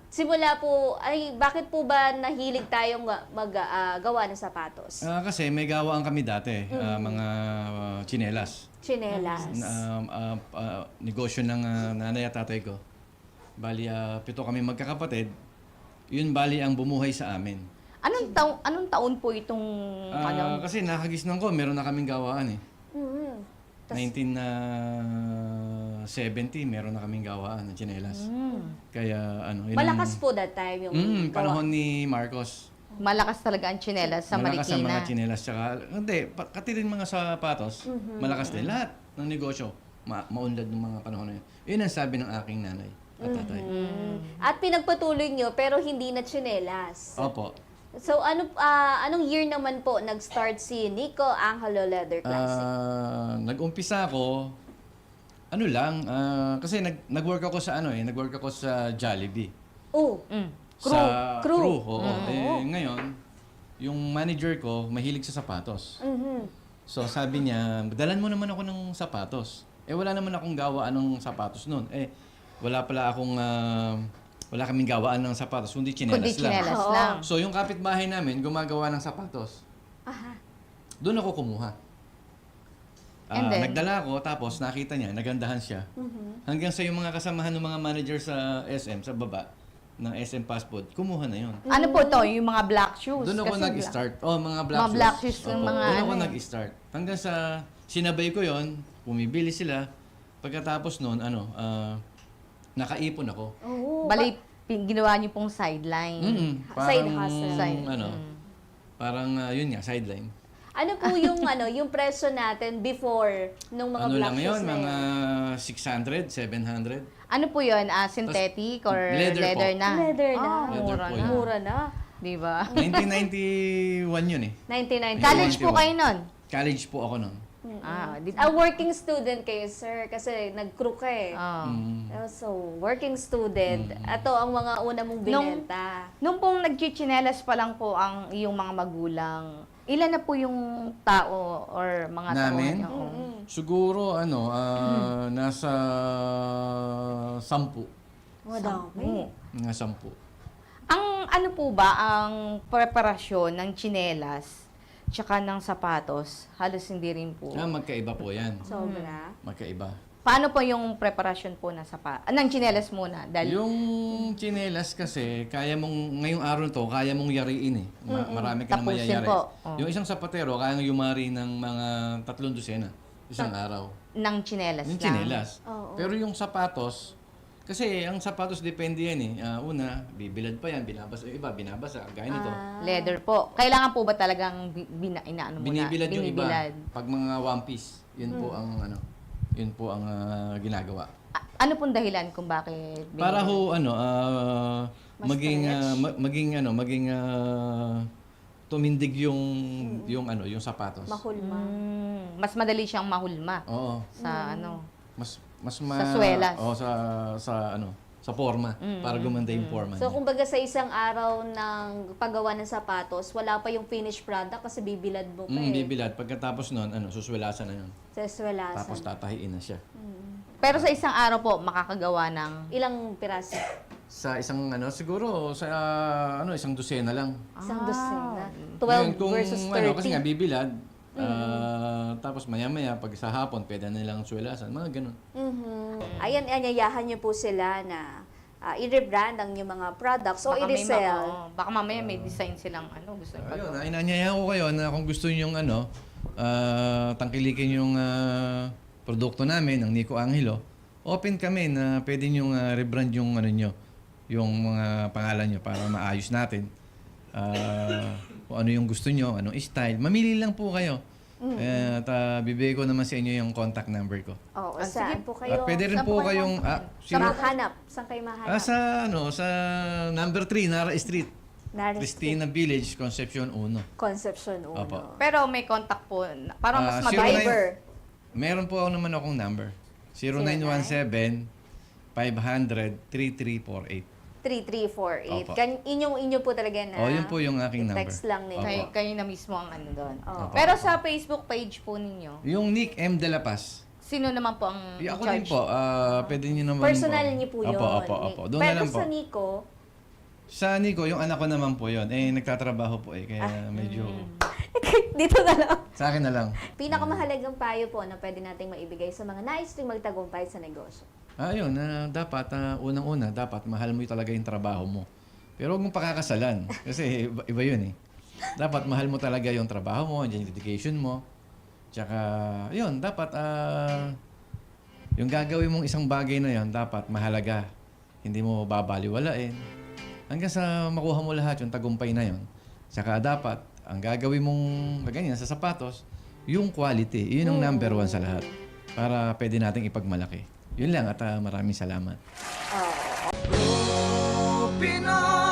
Simula po, bakit po ba nahilig tayong gawa ng sapatos? Kasi may gawaan kami dati, mga tsinelas. Tsinelas. Negosyo ng nanay at tatay ko. Bali, 7 kami magkakapatid. Yun bali ang bumuhay sa amin. Anong taon po itong Kasi nakagisnan ko, meron na kaming gawaan eh. Mhm. 1970, meron na kaming gawaan ng tsinelas. Kaya yun Malakas po that time yung panahon ni Marcos. malakas talaga ang tsinelas sa Malakas ang mga Marikina? tsinelas. Tsaka, hindi, pati rin mga sapatos, malakas din. Lahat ng negosyo, maunlad ng mga panahon na yun. Yun ang sabi ng aking nanay at tatay. At pinagpatuloy nyo, pero hindi na tsinelas. Opo. So, anong year naman po nag-start si Nico Angelo Leather Classic? Nag-umpisa ako, kasi nag-work ako sa nag-work ako sa Jollibee. Oh, Sa Crew. Crew, oo. Ngayon, yung manager ko, mahilig sa sapatos. So sabi niya, dalan mo naman ako ng sapatos. Wala naman akong gawaan ng sapatos noon. Wala kaming gawaan ng sapatos, kundi tsinelas Kundi tsinelas lang. So yung kapitbahay namin, gumagawa ng sapatos. Doon ako kumuha. And then? Nagdala ako, tapos nakita niya, nagandahan siya. Hanggang sa yung mga kasamahan ng mga manager sa SM, sa baba, ng SM Fast Food, kumuha na yun. Ano po to? Yung mga black shoes? Doon ako Kasi nag-start. Mga black Mga shoes. black shoes yung Opo. mga Doon ako ano eh. nag-start. Hanggang sa sinabay ko yon, bumibili sila. Pagkatapos noon, nakaipon ako. Bali, ginawa niyo pong sideline. Side hustle. Parang, yun nga, sideline. Ano po yung yung presyo natin before nung mga black Lang yun, shoes na mga yun? 600, 700. Ano po yun? Synthetic or leather leather po. na? Leather na. Ah, Leather mura po na. yun. Mura na. Di ba? 1991 yun eh. 99. College po kayo nun? College po ako noon. Working student kayo, sir, kasi nag-crew ka eh. So, working student. Ito ang mga una mong binenta. Nung pong nagchichinelas pa lang po ang iyong mga magulang, ilan na po yung tao or mga Namin? tauhan niyo? Siguro, nasa 10. Madami. Mga 10. Ang ano po ba ang preparasyon ng tsinelas tsaka ng sapatos? Halos hindi rin po. Magkaiba po yan. Sobra. Magkaiba. Paano po yung preparasyon po ng ng tsinelas muna? Dahil Yung tsinelas kasi, ngayong araw to, kaya mong yariin eh. Marami ka na Tapusin mayayari. po. Oh. Yung isang sapatero, kaya nang yumari ng mga 3 dosena. Isang araw. ng tsinelas Yung lang. tsinelas. Oo. Pero yung sapatos, kasi ang sapatos depende yan eh. Una, bibilad pa yan, binabasa. Yung iba, binabasa. Gaya nito. Leather po. Kailangan po ba talagang inaano muna? Binibilad yung iba. Binibilad. Pag mga one piece, yun po ang yun po ang ginagawa. Ano pong dahilan kung bakit Para binibilad? ho maging tumindig yung sapatos. Mahulma. Mas madali siyang mahulma Oo. sa ano. Sa swelas. sa forma para gumanda yung forma. So, niya. kumbaga sa isang araw ng paggawa ng sapatos, wala pa yung finished product kasi bibilad mo pa eh. Bibilad pagkatapos noon suswelasan na yun. Sa eswelasan. Tapos tatahiin na siya. Pero sa isang araw po, makakagawa ng... Ilang piraso? Sa isang siguro sa isang dosena lang. Isang dosena. 12 Ngayon, kung versus 30. kasi nga bibilad, tapos maya-maya pag sa hapon pwede na nilang swelasan, mga ganun. Ayan, anyayahan niyo po sila na i-rebrand ang inyong mga products o i-resell. Baka mamaya may design silang gusto nyo Ayun, inanyayahan ko kayo na kung gusto niyo yung tangkilikin yung produkto namin ng Nico Angelo, open kami na pwede niyo rebrand yung yung mga pangalan niyo para maayos natin. Kung ano yung gusto niyo, anong style, mamili lang po kayo. At bibigay ko naman sa inyo yung contact number ko. Oo, sige. saan po kayo? At pwede rin Saan po po kayo kayong Sa mahanap. Saan kayo mahanap? sa number 3 Nara Street, Nara Cristina Village, Concepcion 1. Conception 1. Opo. Pero may contact po. Parang mas Zero madali. nine- Viber. Meron po naman akong number. 0917 500 3348. 3348. Opo. Inyo po talaga na. Yun po yung aking number. Text lang ninyo. Kayo, kayo na mismo ang doon. Oo. Pero sa Facebook page po ninyo, Yung Nick M. De La Paz. sino naman po ang Ako in-charge? din po. Pwede niyo naman Personal niyo po yun. Opo. Doon Pero na lang po. sa Nico, Sa Nico, yung anak ko naman po yun. Nagtatrabaho po kaya medyo... Dito na lang. Sa akin na lang. Pinakamahalagang payo po na pwede nating maibigay sa mga nais ring magtagumpay sa negosyo. Yun, dapat, unang-una, dapat mahal mo talaga yung trabaho mo. Pero huwag mong pakakasalan. Kasi iba yun Dapat mahal mo talaga yung trabaho mo, yung dedication mo. Tsaka, yun, dapat, yung gagawin mong isang bagay na yun, dapat mahalaga. Hindi mo babaliwalain. Hanggang sa makuha mo lahat yung tagumpay na yun. Tsaka dapat, ang gagawin mong ganyan sa sapatos, yung quality. Yun ang number one sa lahat. Para pwede nating ipagmalaki. Yun lang at maraming salamat. Pinoy